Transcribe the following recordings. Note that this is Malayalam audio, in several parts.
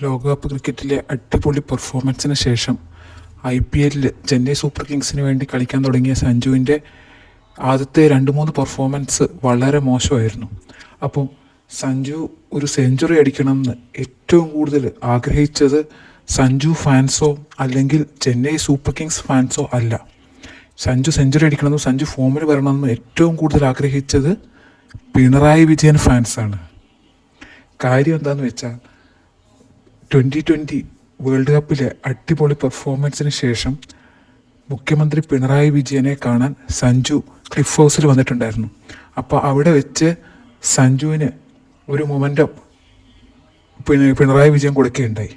ലോകകപ്പ് ക്രിക്കറ്റിലെ അടിപൊളി പെർഫോമൻസിന് ശേഷം IPL ചെന്നൈ സൂപ്പർ കിങ്സിന് വേണ്ടി കളിക്കാൻ തുടങ്ങിയ സഞ്ജുവിൻ്റെ ആദ്യത്തെ 2-3 പെർഫോമൻസ് വളരെ മോശമായിരുന്നു. അപ്പോൾ സഞ്ജു ഒരു സെഞ്ചുറി അടിക്കണമെന്ന് ഏറ്റവും കൂടുതൽ ആഗ്രഹിച്ചത് സഞ്ജു ഫാൻസോ അല്ലെങ്കിൽ ചെന്നൈ സൂപ്പർ കിങ്സ് ഫാൻസോ അല്ല. സഞ്ജു സെഞ്ചുറി അടിക്കണമെന്നും സഞ്ജു ഫോമിൽ വരണമെന്നും ഏറ്റവും കൂടുതൽ ആഗ്രഹിച്ചത് പിണറായി വിജയൻ ഫാൻസാണ്. കാര്യം എന്താണെന്ന് വെച്ചാൽ 2020 വേൾഡ് കപ്പിലെ അടിപൊളി പെർഫോമൻസിന് ശേഷം മുഖ്യമന്ത്രി പിണറായി വിജയനെ കാണാൻ സഞ്ജു ക്ലിഫ് ഹൗസിൽ വന്നിട്ടുണ്ടായിരുന്നു. അപ്പോൾ അവിടെ വെച്ച് സഞ്ജുവിന് ഒരു മൊമെൻറ്റം പിണറായി വിജയൻ കൊടുക്കുകയുണ്ടായി.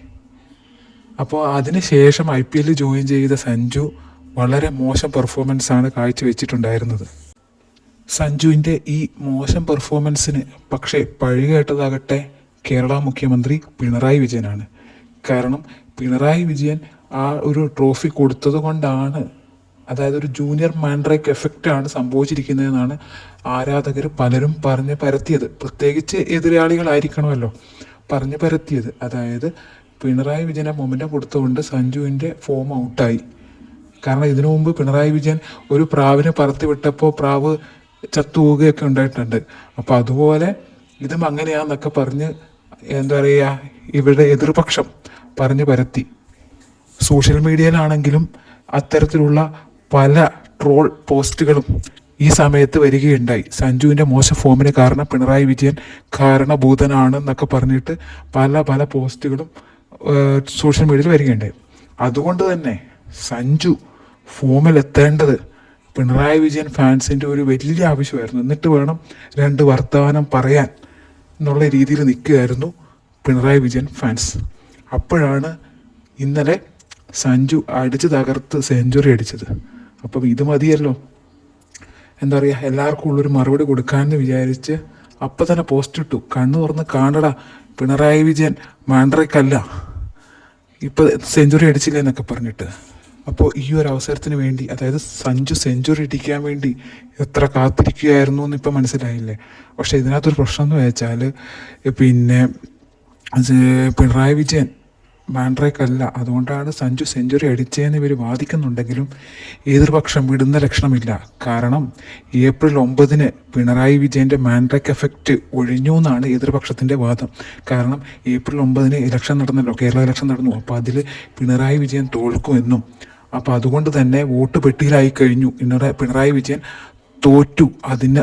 അപ്പോൾ അതിന് ശേഷം IPL ജോയിൻ ചെയ്ത സഞ്ജു വളരെ മോശം പെർഫോമൻസാണ് കാഴ്ചവെച്ചിട്ടുണ്ടായിരുന്നത്. സഞ്ജുവിൻ്റെ ഈ മോശം പെർഫോമൻസിന് പക്ഷേ പഴി കേട്ടതാകട്ടെ കേരള മുഖ്യമന്ത്രി പിണറായി വിജയനാണ്. കാരണം പിണറായി വിജയൻ ആ ഒരു ട്രോഫി കൊടുത്തത് കൊണ്ടാണ്, അതായത് ഒരു ജൂനിയർ മാൻഡ്രേക്ക് എഫക്റ്റാണ് സംഭവിച്ചിരിക്കുന്നതെന്നാണ് ആരാധകർ പലരും പറഞ്ഞ് പരത്തിയത്. പ്രത്യേകിച്ച് എതിരാളികളായിരിക്കണമല്ലോ പറഞ്ഞ് പരത്തിയത്. അതായത് പിണറായി വിജയനെ മൊമെൻറ്റം കൊടുത്തുകൊണ്ട് സഞ്ജുവിൻ്റെ ഫോം ഔട്ടായി. കാരണം ഇതിനു മുമ്പ് പിണറായി വിജയൻ ഒരു പ്രാവിനെ പറത്തി വിട്ടപ്പോൾ പ്രാവ് ചത്തുപോവുകയൊക്കെ ഉണ്ടായിട്ടുണ്ട്. അപ്പോൾ അതുപോലെ ഇതും അങ്ങനെയാന്നൊക്കെ പറഞ്ഞ് എന്താ പറയുക, ഇവിടെ എതിർപക്ഷം പറഞ്ഞ് പരത്തി. സോഷ്യൽ മീഡിയയിലാണെങ്കിലും അത്തരത്തിലുള്ള പല ട്രോൾ പോസ്റ്റുകളും ഈ സമയത്ത് വരികയുണ്ടായി. സഞ്ജുവിൻ്റെ മോശം ഫോമിന് കാരണം പിണറായി വിജയൻ കാരണഭൂതനാണെന്നൊക്കെ പറഞ്ഞിട്ട് പല പോസ്റ്റുകളും സോഷ്യൽ മീഡിയയിൽ വരികയുണ്ടായി. അതുകൊണ്ട് തന്നെ സഞ്ജു ഫോമിലെത്തേണ്ടത് പിണറായി വിജയൻ ഫാൻസിൻ്റെ ഒരു വലിയ ആവശ്യമായിരുന്നു. എന്നിട്ട് വേണം 2 വർത്തമാനം പറയാൻ എന്നുള്ള രീതിയിൽ നിൽക്കുകയായിരുന്നു പിണറായി വിജയൻ ഫാൻസ്. അപ്പോഴാണ് ഇന്നലെ സഞ്ജു അടിച്ച് തകർത്ത് സെഞ്ചുറി അടിച്ചത്. അപ്പം ഇത് മതിയല്ലോ, എന്താ പറയുക, എല്ലാവർക്കും ഉള്ളൊരു മറുപടി കൊടുക്കാമെന്ന് വിചാരിച്ച് അപ്പം തന്നെ പോസ്റ്റ് ഇട്ടു. കണ്ണു തുറന്ന് കാണടാ, പിണറായി വിജയൻ മാൻഡ്രേക്കല്ല, ഇപ്പം സെഞ്ചുറി അടിച്ചില്ല എന്നൊക്കെ പറഞ്ഞിട്ട്. അപ്പോൾ ഈ ഒരു അവസരത്തിന് വേണ്ടി, അതായത് സഞ്ജു സെഞ്ചുറി അടിക്കാൻ വേണ്ടി എത്ര കാത്തിരിക്കുകയായിരുന്നു എന്ന് ഇപ്പം മനസ്സിലായില്ലേ. പക്ഷേ ഇതിനകത്തൊരു പ്രശ്നം എന്ന് വെച്ചാൽ പിണറായി വിജയൻ മാൻഡ്രേക്കല്ല, അതുകൊണ്ടാണ് സഞ്ജു സെഞ്ചുറി അടിച്ചതെന്ന് ഇവർ വാദിക്കുന്നുണ്ടെങ്കിലും എതിർപക്ഷം വിടുന്ന ലക്ഷണമില്ല. കാരണം ഏപ്രിൽ 9 പിണറായി വിജയൻ്റെ മാൻഡ്രേക്ക് എഫക്റ്റ് ഒഴിഞ്ഞു എന്നാണ് എതിർപക്ഷത്തിൻ്റെ വാദം. കാരണം ഏപ്രിൽ 9 ഇലക്ഷൻ നടന്നല്ലോ, കേരള ഇലക്ഷൻ നടന്നു. അപ്പോൾ അതിൽ പിണറായി വിജയൻ തോൽക്കുമെന്നും, അപ്പോൾ അതുകൊണ്ട് തന്നെ വോട്ട് പെട്ടിയിലായി കഴിഞ്ഞു, പിണറായി വിജയൻ തോറ്റു.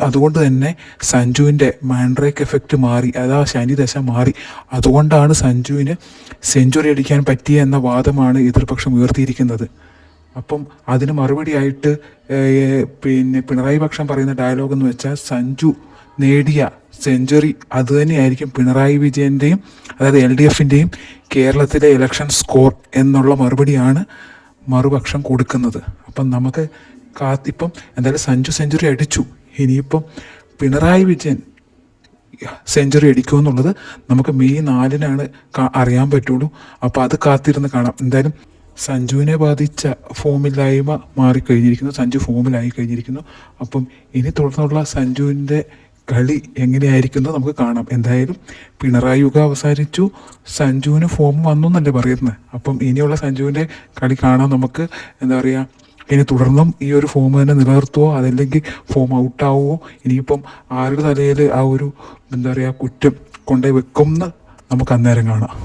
അതുകൊണ്ട് തന്നെ സഞ്ജുവിൻ്റെ മാൻഡ്രേക്ക് എഫക്റ്റ് മാറി, അതാ ശനിദശ മാറി. അതുകൊണ്ടാണ് സഞ്ജുവിന് സെഞ്ചുറി അടിക്കാൻ പറ്റിയ എന്ന വാദമാണ് എതിർപക്ഷം ഉയർത്തിയിരിക്കുന്നത്. അപ്പം അതിന് മറുപടിയായിട്ട് പിണറായി പക്ഷം പറയുന്ന ഡയലോഗ് എന്ന് വെച്ചാൽ സഞ്ജു നേടിയ സെഞ്ചുറി അതുതന്നെയായിരിക്കും പിണറായി വിജയൻ്റെയും, അതായത് LDFൻ്റെയും കേരളത്തിലെ ഇലക്ഷൻ സ്കോർ എന്നുള്ള മറുപടിയാണ് മറുപക്ഷം കൊടുക്കുന്നത്. അപ്പം നമുക്ക് ഇപ്പം എന്തായാലും സഞ്ജു സെഞ്ചുറി അടിച്ചു, ഇനിയിപ്പം പിണറായി വിജയൻ സെഞ്ചുറി അടിക്കുമെന്നുള്ളത് നമുക്ക് മെയ് 4 അറിയാൻ പറ്റുള്ളൂ. അപ്പോൾ അത് കാത്തിരുന്ന് കാണാം. എന്തായാലും സഞ്ജുവിനെ ബാധിച്ച ഫോമില്ലായ്മ മാറിക്കഴിഞ്ഞിരിക്കുന്നു, സഞ്ജു ഫോമിലായി കഴിഞ്ഞിരിക്കുന്നു. അപ്പം ഇനി തുടർന്നുള്ള സഞ്ജുവിൻ്റെ കളി എങ്ങനെയായിരിക്കുന്നത് നമുക്ക് കാണാം. എന്തായാലും പിണറായി യുഗം അവസാനിച്ചു, സഞ്ജുവിന് ഫോം വന്നു എന്നല്ലേ പറയുന്നത്. അപ്പം ഇനിയുള്ള സഞ്ജുവിൻ്റെ കളി കാണാൻ നമുക്ക്, എന്താ പറയുക, ഇനി തുടർന്നും ഈ ഒരു ഫോം തന്നെ നിലനിർത്തുമോ അതല്ലെങ്കിൽ ഫോം ഔട്ടാവുമോ, ഇനിയിപ്പം ആരുടെ തലയിൽ ആ ഒരു, എന്താ പറയുക, കുറ്റം കൊണ്ടുപോയി വെക്കും എന്ന് നമുക്ക് അന്നേരം കാണാം.